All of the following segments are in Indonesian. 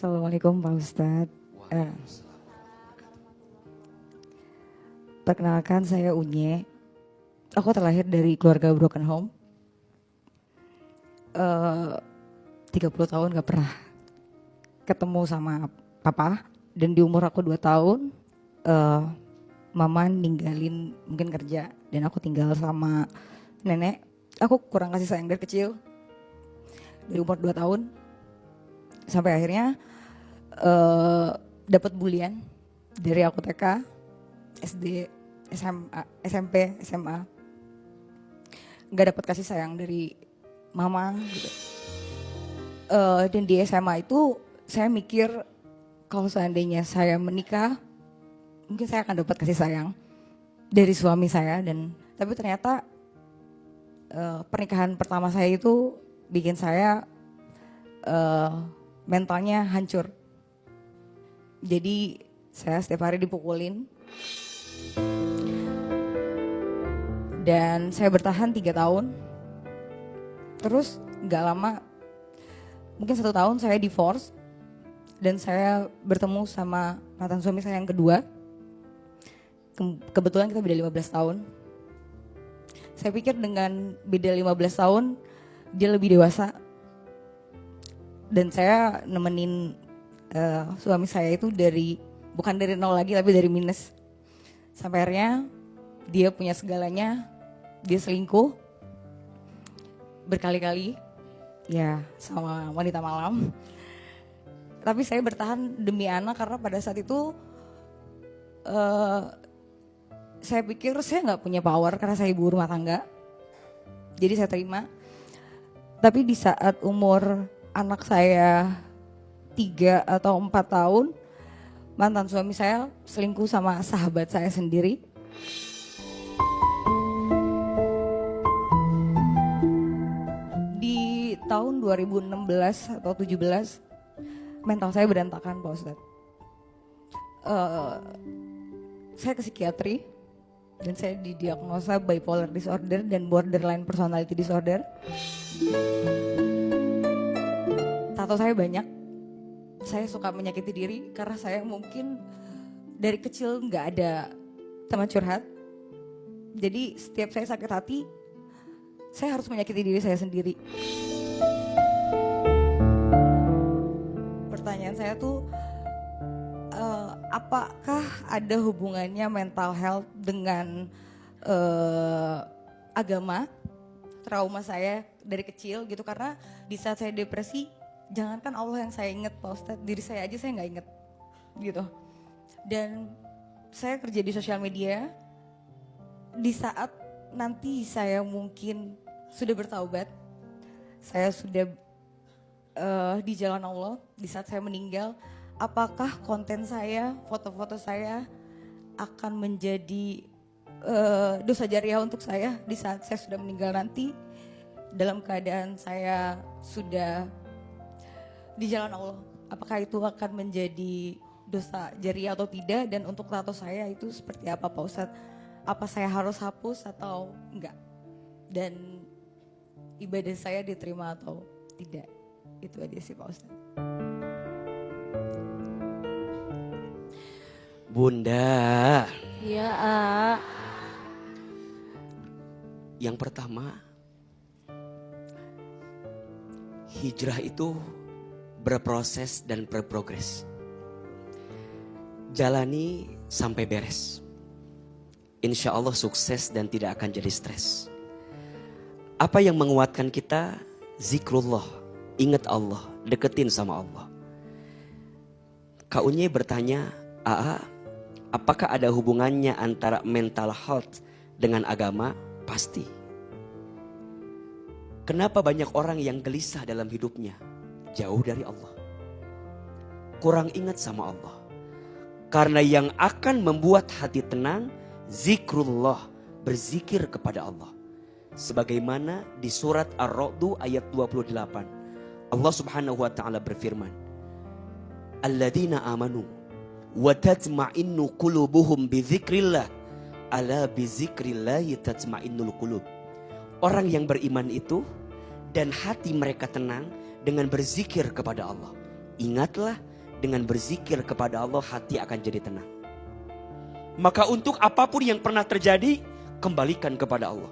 Assalamualaikum Pak Ustadz. Perkenalkan saya Unye. Aku terlahir dari keluarga broken home. 30 tahun gak pernah ketemu sama papa. Dan di umur aku 2 tahun, mama ninggalin mungkin kerja. Dan aku tinggal sama nenek. Aku kurang kasih sayang dari kecil. Dari umur 2 tahun. Sampai akhirnya dapat bulian dari aku TK, SD, SMA, SMP, SMA. Gak dapat kasih sayang dari mama gitu. Dan di SMA itu saya mikir kalau seandainya saya menikah, mungkin saya akan dapat kasih sayang dari suami saya. Tapi ternyata pernikahan pertama saya itu bikin saya mentalnya hancur. Jadi saya setiap hari dipukulin. Dan saya bertahan 3 tahun. Terus gak lama, mungkin 1 tahun saya divorce. Dan saya bertemu sama mantan suami saya yang kedua. Kebetulan kita beda 15 tahun. Saya pikir dengan beda 15 tahun dia lebih dewasa. Dan saya nemenin suami saya itu bukan dari nol lagi tapi dari minus. Sampai akhirnya dia punya segalanya, dia selingkuh berkali-kali ya sama wanita malam. Tapi saya bertahan demi anak karena pada saat itu saya pikir saya gak punya power karena saya ibu rumah tangga. Jadi saya terima. Tapi di saat umur anak saya 3 atau 4 tahun, mantan suami saya selingkuh sama sahabat saya sendiri. Di tahun 2016 atau 17, mental saya berantakan Pak Ustadz. Saya ke psikiatri dan saya didiagnosa bipolar disorder dan borderline personality disorder. Tato saya banyak, saya suka menyakiti diri karena saya mungkin dari kecil nggak ada teman curhat. Jadi setiap saya sakit hati, saya harus menyakiti diri saya sendiri. Pertanyaan saya tuh, apakah ada hubungannya mental health dengan agama, trauma saya dari kecil gitu. Karena di saat saya depresi, jangankan Allah yang saya ingat Pak Ustadz, diri saya aja saya gak inget gitu. Dan saya kerja di sosial media. Di saat nanti saya mungkin sudah bertaubat, saya sudah di jalan Allah, di saat saya meninggal, apakah konten saya, foto-foto saya akan menjadi dosa jariah untuk saya di saat saya sudah meninggal nanti, dalam keadaan saya sudah di jalan Allah, apakah itu akan menjadi dosa jariah atau tidak? Dan untuk tato saya itu seperti apa Pak Ustadz? Apa saya harus hapus atau enggak? Dan ibadah saya diterima atau tidak? Itu aja sih Pak Ustadz. Bunda. Iya, Yang pertama, hijrah itu berproses dan berprogres. Jalani sampai beres. Insya Allah sukses dan tidak akan jadi stres. Apa yang menguatkan kita? Zikrullah, ingat Allah, deketin sama Allah. Kak Unye bertanya, apakah ada hubungannya antara mental health dengan agama? Pasti. Kenapa banyak orang yang gelisah dalam hidupnya? Jauh dari Allah, kurang ingat sama Allah. Karena yang akan membuat hati tenang, zikrullah, berzikir kepada Allah. Sebagaimana di surat Ar-Ra'd ayat 28, Allah subhanahu wa ta'ala berfirman, alladzina amanu wa tatma'innu qulubuhum bizikrillah, ala bizikrillahi tatma'innul qulub. Orang yang beriman itu dan hati mereka tenang dengan berzikir kepada Allah. Ingatlah dengan berzikir kepada Allah, hati akan jadi tenang. Maka untuk apapun yang pernah terjadi, kembalikan kepada Allah.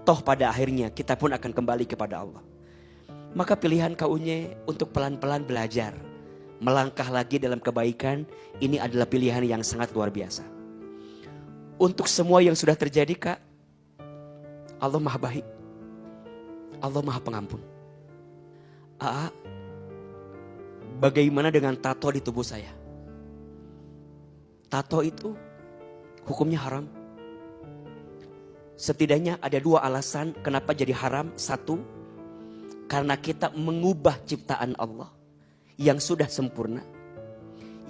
Toh pada akhirnya kita pun akan kembali kepada Allah. Maka pilihan kau untuk pelan-pelan belajar, melangkah lagi dalam kebaikan, ini adalah pilihan yang sangat luar biasa. Untuk semua yang sudah terjadi Kak, Allah Maha Baik. Allah Maha Pengampun. Bagaimana dengan tato di tubuh saya? Tato itu hukumnya haram. Setidaknya ada 2 alasan kenapa jadi haram. 1, karena kita mengubah ciptaan Allah yang sudah sempurna.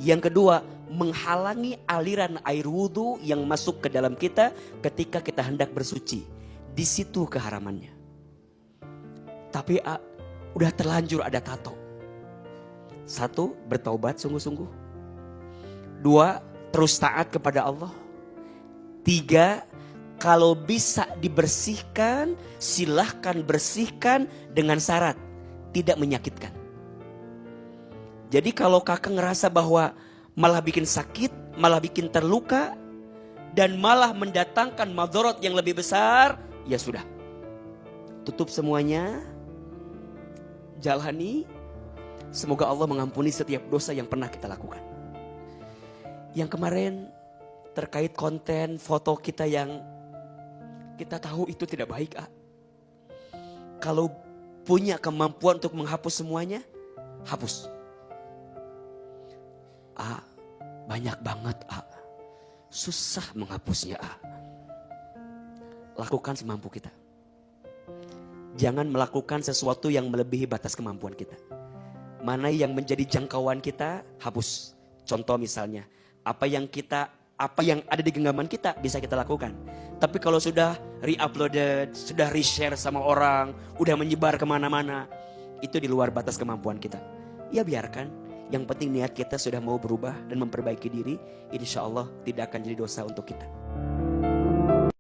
Yang kedua, menghalangi aliran air wudhu yang masuk ke dalam kita ketika kita hendak bersuci. Di situ keharamannya. Tapi udah terlanjur ada tato. 1, bertaubat sungguh-sungguh. 2, terus taat kepada Allah. 3, kalau bisa dibersihkan, silahkan bersihkan dengan syarat tidak menyakitkan. Jadi kalau kakak ngerasa bahwa malah bikin sakit, malah bikin terluka, dan malah mendatangkan madharat yang lebih besar, ya sudah. Tutup semuanya, jalani. Semoga Allah mengampuni setiap dosa yang pernah kita lakukan. Yang kemarin terkait konten foto kita yang kita tahu itu tidak baik. Kalau punya kemampuan untuk menghapus semuanya, hapus. Banyak banget susah menghapusnya. Lakukan semampu kita. Jangan melakukan sesuatu yang melebihi batas kemampuan kita. Mana yang menjadi jangkauan kita, hapus. Contoh misalnya, apa yang ada di genggaman kita bisa kita lakukan. Tapi kalau sudah re-uploaded, sudah re-share sama orang, udah menyebar kemana-mana, itu di luar batas kemampuan kita. Ya biarkan, yang penting niat kita sudah mau berubah dan memperbaiki diri, insya Allah tidak akan jadi dosa untuk kita.